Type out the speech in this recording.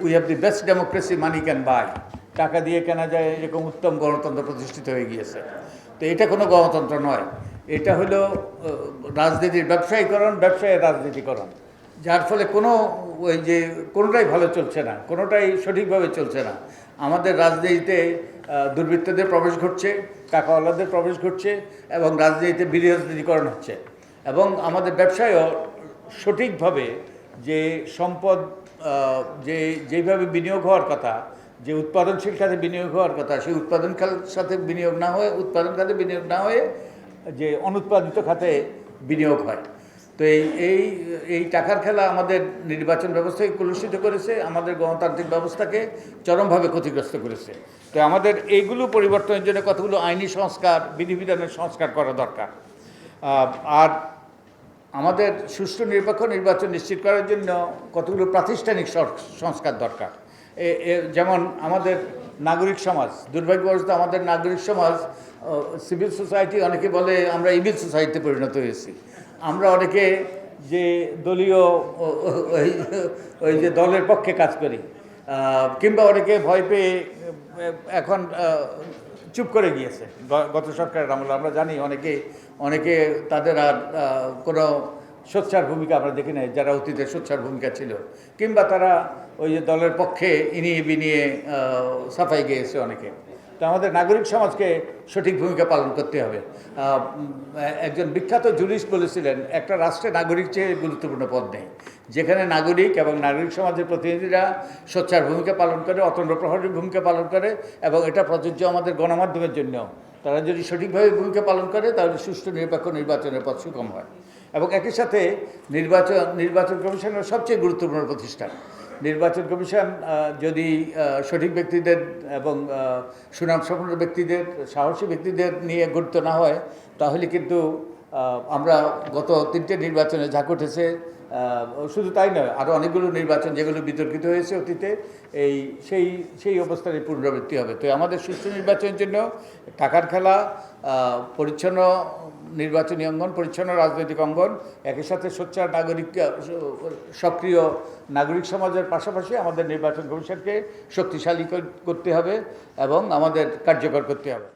We have the best democracy money can buy, টাকা দিয়ে কেনা যায় এরকম উত্তম গণতন্ত্র প্রতিষ্ঠিত হয়ে গিয়েছে। তো এটা কোনো গণতন্ত্র নয়, এটা হলো রাজনীতির ব্যবসায়ীকরণ, ব্যবসায়ের রাজনীতিকরণ, যার ফলে কোনো ওই যে কোনোটাই ভালো চলছে না, কোনোটাই সঠিকভাবে চলছে না। আমাদের রাজনীতিতে দুর্বৃত্তদের প্রবেশ ঘটছে, টাকাওয়ালাদের প্রবেশ ঘটছে, এবং রাজনীতিতে বিরাজনীতিকরণ হচ্ছে, এবং আমাদের ব্যবসায়ও সঠিকভাবে যে সম্পদ যেইভাবে বিনিয়োগ হওয়ার কথা, যে উৎপাদনশীল খাতে বিনিয়োগ হওয়ার কথা, সেই উৎপাদন সাথে বিনিয়োগ না হয়ে, উৎপাদন খাতে বিনিয়োগ না হয়ে যে অনুৎপাদিত খাতে বিনিয়োগ হয়। তো এই টাকার খেলা আমাদের নির্বাচন ব্যবস্থাকে কলুষিত করেছে, আমাদের গণতান্ত্রিক ব্যবস্থাকে চরমভাবে ক্ষতিগ্রস্ত করেছে। তো আমাদের এইগুলো পরিবর্তনের জন্য কতগুলো আইনি সংস্কার, বিধিবিধানের সংস্কার করা দরকার। আর আমাদের সুষ্ঠু নিরপেক্ষ নির্বাচন নিশ্চিত করার জন্য কতগুলো প্রাতিষ্ঠানিক সংস্কার দরকার। যেমন আমাদের নাগরিক সমাজ, দুর্ভাগ্যবশত আমাদের নাগরিক সমাজ, সিভিল সোসাইটি, অনেকে বলে আমরা ইভিল সোসাইটিতে পরিণত হয়েছি। আমরা অনেকে যে দলীয় ওই যে দলের পক্ষে কাজ করি, কিংবা অনেকে ভয় পেয়ে এখন চুপ করে গিয়েছে গত সরকারের আমলে। আমরা জানি অনেকে তাদের আর কোনো সোচ্চার ভূমিকা আমরা দেখি নাই, যারা অতীতে সোচ্চার ভূমিকা ছিল, কিংবা তারা ওই যে দলের পক্ষে ইনিয়ে বিনিয়ে সাফাই গিয়েছে অনেকে। তো আমাদের নাগরিক সমাজকে সঠিক ভূমিকা পালন করতে হবে। একজন বিখ্যাত জুরিস্ট বলেছিলেন, একটা রাষ্ট্রে নাগরিক চেয়ে গুরুত্বপূর্ণ পদ নেই। যেখানে নাগরিক এবং নাগরিক সমাজের প্রতিনিধিরা সোচ্চার ভূমিকা পালন করে, অতন্দ্র প্রহরী ভূমিকা পালন করে, এবং এটা প্রযোজ্য আমাদের গণমাধ্যমের জন্য, তারা যদি সঠিকভাবে ভূমিকা পালন করে তাহলে সুষ্ঠু নিরপেক্ষ নির্বাচনের পথ সুগম হয়। এবং একই সাথে নির্বাচন কমিশনের সবচেয়ে গুরুত্বপূর্ণ প্রতিষ্ঠান। নির্বাচন কমিশন যদি সঠিক ব্যক্তিদের এবং সুনামসম্পন্ন ব্যক্তিদের, সাহসী ব্যক্তিদের নিয়ে গঠিত না হয়, তাহলে কিন্তু আমরা গত 3টে নির্বাচনে যা ঘটেছে, শুধু তাই নয়, আরও অনেকগুলো নির্বাচন যেগুলো বিতর্কিত হয়েছে অতীতে, সেই অবস্থারই পুনরাবৃত্তি হবে। তো আমাদের সুষ্ঠু নির্বাচনের জন্য টাকার খেলা, পরিচ্ছন্ন নির্বাচনী অঙ্গন, পরিচ্ছন্ন রাজনৈতিক অঙ্গন, একই সাথে সোচ্চার নাগরিক, সক্রিয় নাগরিক সমাজের পাশাপাশি আমাদের নির্বাচন কমিশনকে শক্তিশালী করতে হবে এবং আমাদের কার্যকর করতে হবে।